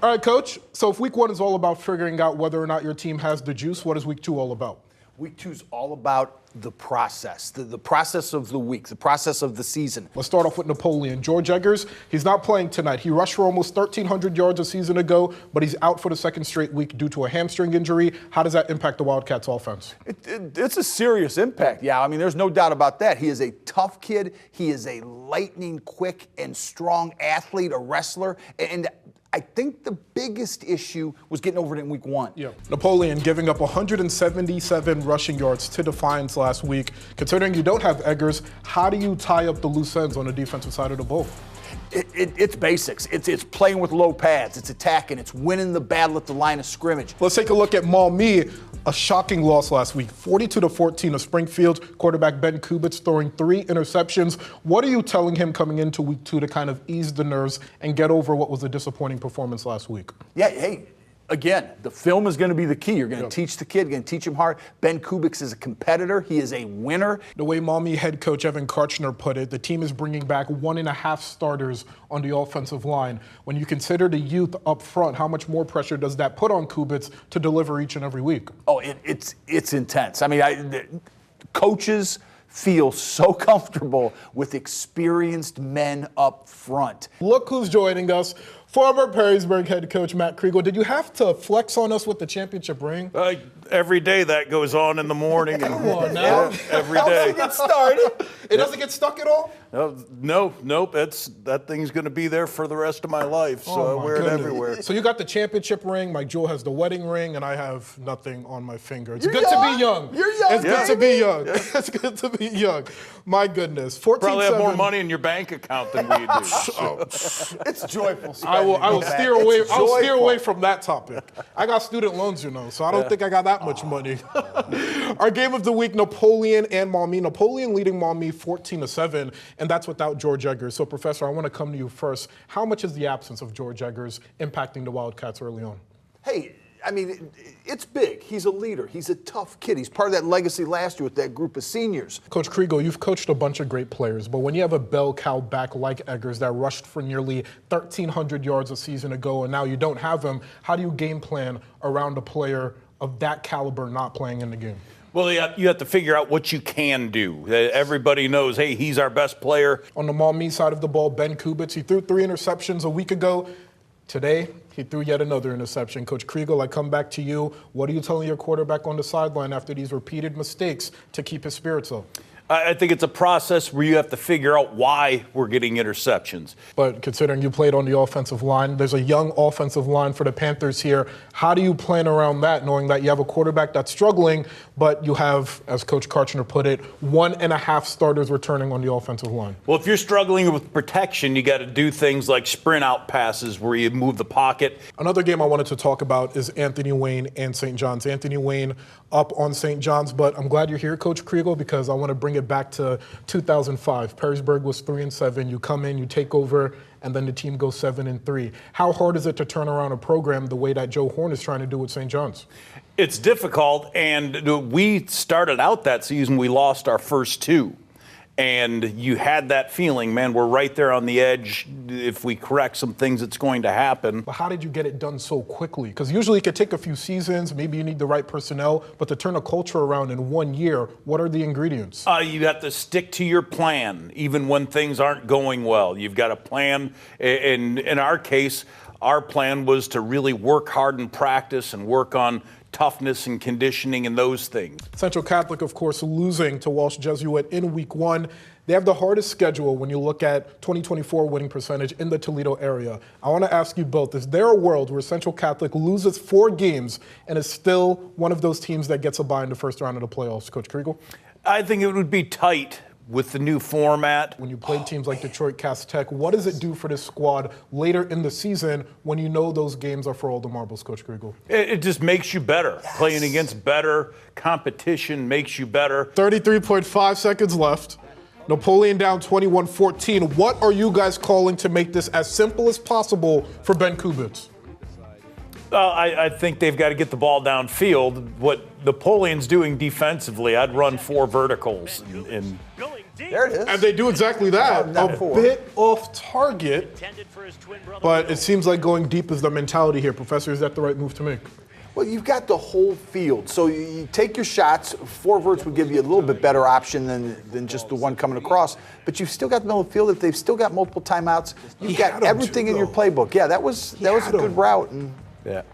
All right, Coach. So if week 1 is all about figuring out whether or not your team has the juice, what is week 2 all about? Week 2 is all about the process, the process of the week, the process of the season. Let's start off with Napoleon. George Eggers, he's not playing tonight. He rushed for almost 1,300 yards a season ago, but he's out for the second straight week due to a hamstring injury. How does that impact the Wildcats offense? It's a serious impact, yeah. I mean, there's no doubt about that. He is a tough kid. He is a lightning quick and strong athlete, a wrestler, and I think the biggest issue was getting over it in week 1. Yeah. Napoleon giving up 177 rushing yards to Defiance last week. Considering you don't have Eggers, how do you tie up the loose ends on the defensive side of the ball? It's basics. It's playing with low pads. It's attacking. It's winning the battle at the line of scrimmage. Let's take a look at Maumee. A shocking loss last week, 42-14 of Springfield. Quarterback Ben Kubitz throwing 3 interceptions. What are you telling him coming into week 2 to kind of ease the nerves and get over what was a disappointing performance last week? Yeah, hey, again, the film is going to be the key. You're going to teach the kid, you're going to teach him hard. Ben Kubitz is a competitor. He is a winner. The way Maumee head coach Evan Karchner put it, the team is bringing back 1.5 starters on the offensive line. When you consider the youth up front, how much more pressure does that put on Kubitz to deliver each and every week? Oh, it's intense. I mean, coaches feel so comfortable with experienced men up front. Look who's joining us. Former Perrysburg head coach Matt Kriegel. Did you have to flex on us with the championship ring? Every day that goes on in the morning. Come on now. Yeah, every day. It gets started. It doesn't get stuck at all? Nope. That thing's going to be there for the rest of my life, so I wear it everywhere. So you got the championship ring. Mike Jewell has the wedding ring, and I have nothing on my finger. It's good to be young. You're young. It's good to be young. It's good to be young. My goodness. 14-7. Probably have more money in your bank account than we do. It's joyful. I will steer away. I'll steer away from that topic. I got student loans, so I don't think I got that much money. Our game of the week: Napoleon and Maumee. Napoleon leading Maumee 14-7, and that's without George Eggers. So, Professor, I want to come to you first. How much is the absence of George Eggers impacting the Wildcats early on? Hey, I mean, it's big. He's a leader. He's a tough kid. He's part of that legacy last year with that group of seniors. Coach Kriegel, you've coached a bunch of great players, but when you have a bell cow back like Eggers that rushed for nearly 1,300 yards a season ago, and now you don't have him, how do you game plan around a player of that caliber not playing in the game? Well, you have to figure out what you can do. Everybody knows, hey, he's our best player. On the Maumee side of the ball, Ben Kubitz, he threw 3 interceptions a week ago. Today, he threw yet another interception. Coach Kriegel, I come back to you. What are you telling your quarterback on the sideline after these repeated mistakes to keep his spirits up? I think it's a process where you have to figure out why we're getting interceptions. But considering you played on the offensive line, there's a young offensive line for the Panthers here. How do you plan around that, knowing that you have a quarterback that's struggling, but you have, as Coach Karchner put it, 1.5 starters returning on the offensive line? Well, if you're struggling with protection, you got to do things like sprint out passes where you move the pocket. Another game I wanted to talk about is Anthony Wayne and St. John's. Anthony Wayne up on St. John's, but I'm glad you're here, Coach Kriegel, because I want to bring it back to 2005. Perrysburg was 3-7. You come in, you take over, and then the team goes 7-3. How hard is it to turn around a program the way that Joe Horn is trying to do with St. John's? It's difficult, and we started out that season, we lost our first 2. And you had that feeling, man, we're right there on the edge. If we correct some things, it's going to happen. But how did you get it done so quickly? Because usually it could take a few seasons, maybe you need the right personnel, but to turn a culture around in 1 year, what are the ingredients? You have to stick to your plan, even when things aren't going well. You've got a plan. In our case, our plan was to really work hard in practice and work on toughness and conditioning and those things. Central Catholic, of course, losing to Walsh Jesuit in week 1. They have the hardest schedule when you look at 2024 winning percentage in the Toledo area. I want to ask you both, is there a world where Central Catholic loses 4 games and is still one of those teams that gets a bye in the first round of the playoffs? Coach Kriegel? I think it would be tight with the new format. When you play teams like Detroit Cass Tech, what does it do for this squad later in the season when you know those games are for all the marbles, Coach Kriegel? It just makes you better. Yes. Playing against better competition makes you better. 33.5 seconds left. Napoleon down 21-14. What are you guys calling to make this as simple as possible for Ben Kubitz? I think they've got to get the ball downfield. What Napoleon's doing defensively, I'd run 4 verticals and There it is. And they do exactly that. Not A four. bit off target, but it seems like going deep is the mentality here. Professor, is that the right move to make? Well, you've got the whole field. So you take your shots. Four verts would give you a little bit better option than just the one coming across. But you've still got the middle of the field. If they've still got multiple timeouts, you've got everything in your playbook. Yeah, that was a good route, and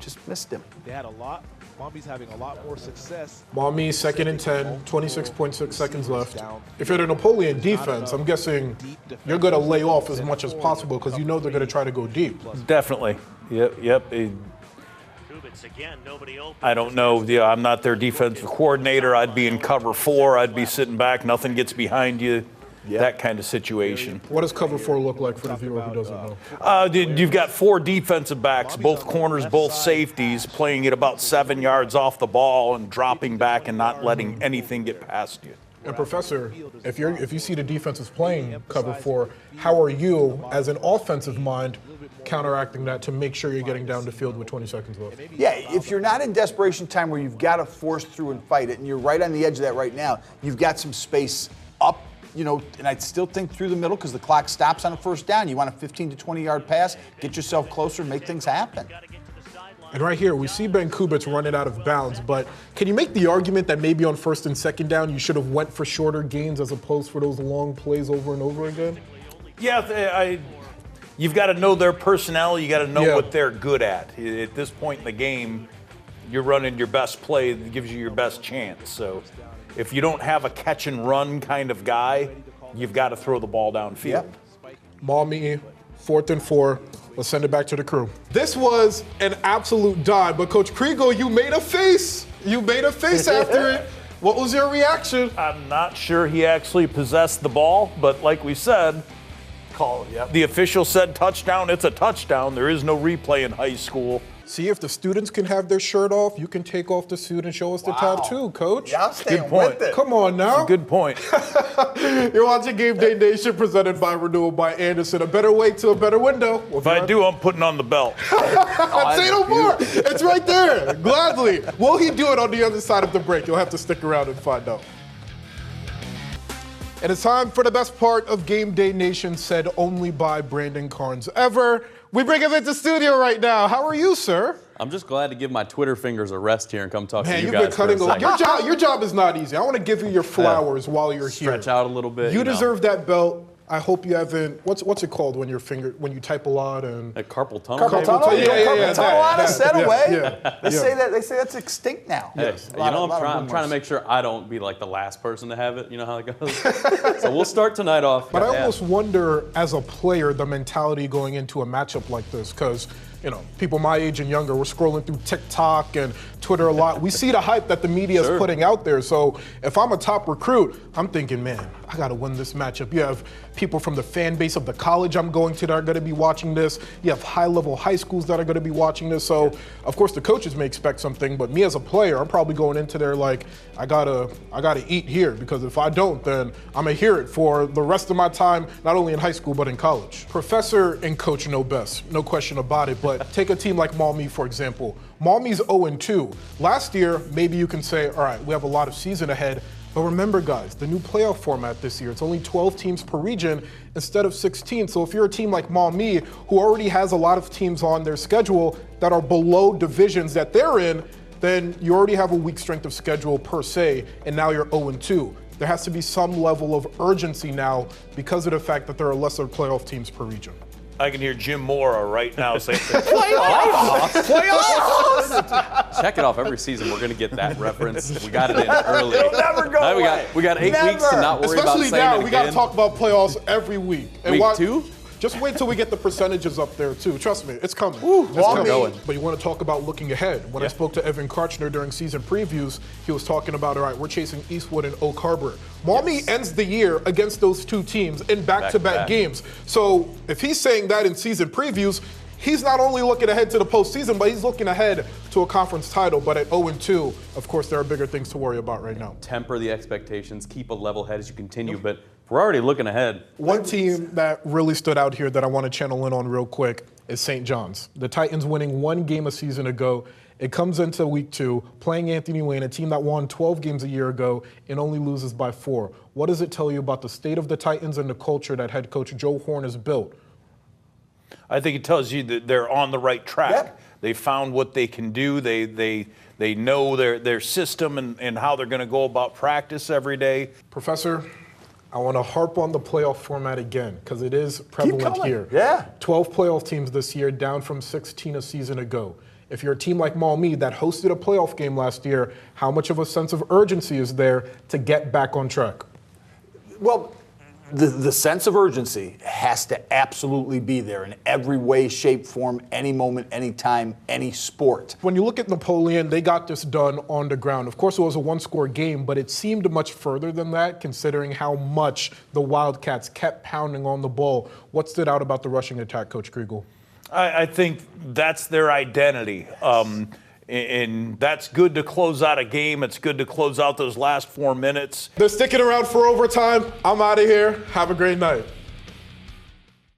just missed him. They had a lot. Mommy's having a lot more success. Mommy, 2nd and 10, 26.6 seconds left. If you're the Napoleon defense, I'm guessing you're going to lay off as much as possible because you know they're going to try to go deep. Definitely. Yep. I don't know. Yeah, I'm not their defensive coordinator. I'd be in cover 4. I'd be sitting back. Nothing gets behind you. That kind of situation. What does cover 4 look like for the viewer who doesn't know? You've got 4 defensive backs, both corners, both safeties, playing at about 7 yards off the ball and dropping back and not letting anything get past you. And Professor, if you see the defense is playing cover 4, how are you, as an offensive mind, counteracting that to make sure you're getting down the field with 20 seconds left? Yeah, if you're not in desperation time where you've got to force through and fight it, and you're right on the edge of that right now, you've got some space up, and I'd still think through the middle because the clock stops on a first down. You want a 15 to 20-yard pass, get yourself closer, make things happen. And right here, we see Ben Kubitz running out of bounds, but can you make the argument that maybe on 1st and 2nd down you should have went for shorter gains as opposed for those long plays over and over again? Yeah, you've got to know their personality. You got to know what they're good at. At this point in the game, you're running your best play that gives you your best chance. So if you don't have a catch and run kind of guy, you've got to throw the ball downfield. Yep. Maumee, 4th and 4. Let's send it back to the crew. This was an absolute dive, but Coach Kriegel, you made a face. You made a face after it. What was your reaction? I'm not sure he actually possessed the ball, but like we said, the official said touchdown, it's a touchdown. There is no replay in high school. See, if the students can have their shirt off, you can take off the suit and show us the tattoo, Coach. Yeah, I'm staying Good point. with it. Come on now. Good point. You're watching Gameday Nation, presented by Renewal by Anderson. A better way to a better window. If I do, I'm putting on the belt. Say no more. It's right there. Gladly. Will he do it on the other side of the break? You'll have to stick around and find out. And it's time for the best part of Gameday Nation, said only by Brandon Carnes ever. We bring him into studio right now. How are you, sir? I'm just glad to give my Twitter fingers a rest here and come talk to you You've guys been cutting for a second. your job is not easy. I want to give you your flowers while you're here. Stretch out a little bit. You deserve that belt. I hope you haven't. What's it called when you type a lot and A carpal tunnel. Carpal tunnel? Yeah, Carpal tunnel on us, set away. Yeah. They say that's extinct now. Hey, I'm trying to make sure I don't be like the last person to have it. You know how it goes. So we'll start tonight off. But I almost wonder, as a player, the mentality going into a matchup like this, because people my age and younger, we're scrolling through TikTok and Twitter a lot. We see the hype that the media is putting out there. So if I'm a top recruit, I'm thinking, man, I got to win this matchup. You have people from the fan base of the college I'm going to that are going to be watching this. You have high-level high schools that are going to be watching this. So, of course, the coaches may expect something, but me as a player, I'm probably going into there like, I gotta eat here, because if I don't, then I'm going to hear it for the rest of my time, not only in high school, but in college. Professor and coach know best, no question about it, but take a team like Maumee, for example. Maumee's 0-2. Last year, maybe you can say, all right, we have a lot of season ahead, but remember, guys, the new playoff format this year, it's only 12 teams per region instead of 16. So if you're a team like Maumee, who already has a lot of teams on their schedule that are below divisions that they're in, then you already have a weak strength of schedule per se, and now you're 0-2. There has to be some level of urgency now because of the fact that there are lesser playoff teams per region. I can hear Jim Mora right now saying, Playoffs. Check it off every season. We're going to get that reference. We got it in early. It'll never go away. We got 8 weeks to not worry about saying Especially now, it we got to again. talk about playoffs every week. And Week 2? Just wait till we get the percentages up there too. Trust me, it's coming. It's Maumee. coming. But you want to talk about looking ahead. When I spoke to Evan Karchner during season previews, he was talking about, all right, we're chasing Eastwood and Oak Harbor. Maumee ends the year against those two teams in back-to-back games. So if he's saying that in season previews, he's not only looking ahead to the postseason, but he's looking ahead to a conference title. But at 0-2, of course, there are bigger things to worry about right now. Temper the expectations. Keep a level head as you continue. But we're already looking ahead. One team that really stood out here that I want to channel in on real quick, is St. John's. The Titans winning 1 game a season ago. It comes into week 2, playing Anthony Wayne, a team that won 12 games a year ago and only loses by 4. What does it tell you about the state of the Titans and the culture that head coach Joe Horn has built? I think it tells you that they're on the right track. Yep. They found what they can do. They know their system and how they're going to go about practice every day. Professor, I want to harp on the playoff format again because it is prevalent coming. here. Yeah. 12 playoff teams this year, down from 16 a season ago. If you're a team like Maumee that hosted a playoff game last year, how much of a sense of urgency is there to get back on track? Well, the sense of urgency has to absolutely be there in every way, shape, form, any moment, any time, any sport. When you look at Napoleon, they got this done on the ground. Of course, it was a one-score game, but it seemed much further than that, considering how much the Wildcats kept pounding on the ball. What stood out about the rushing attack, Coach Kriegel? I think that's their identity. And that's good to close out a game. It's good to close out those last 4 minutes. They're sticking around for overtime. I'm out of here. Have a great night.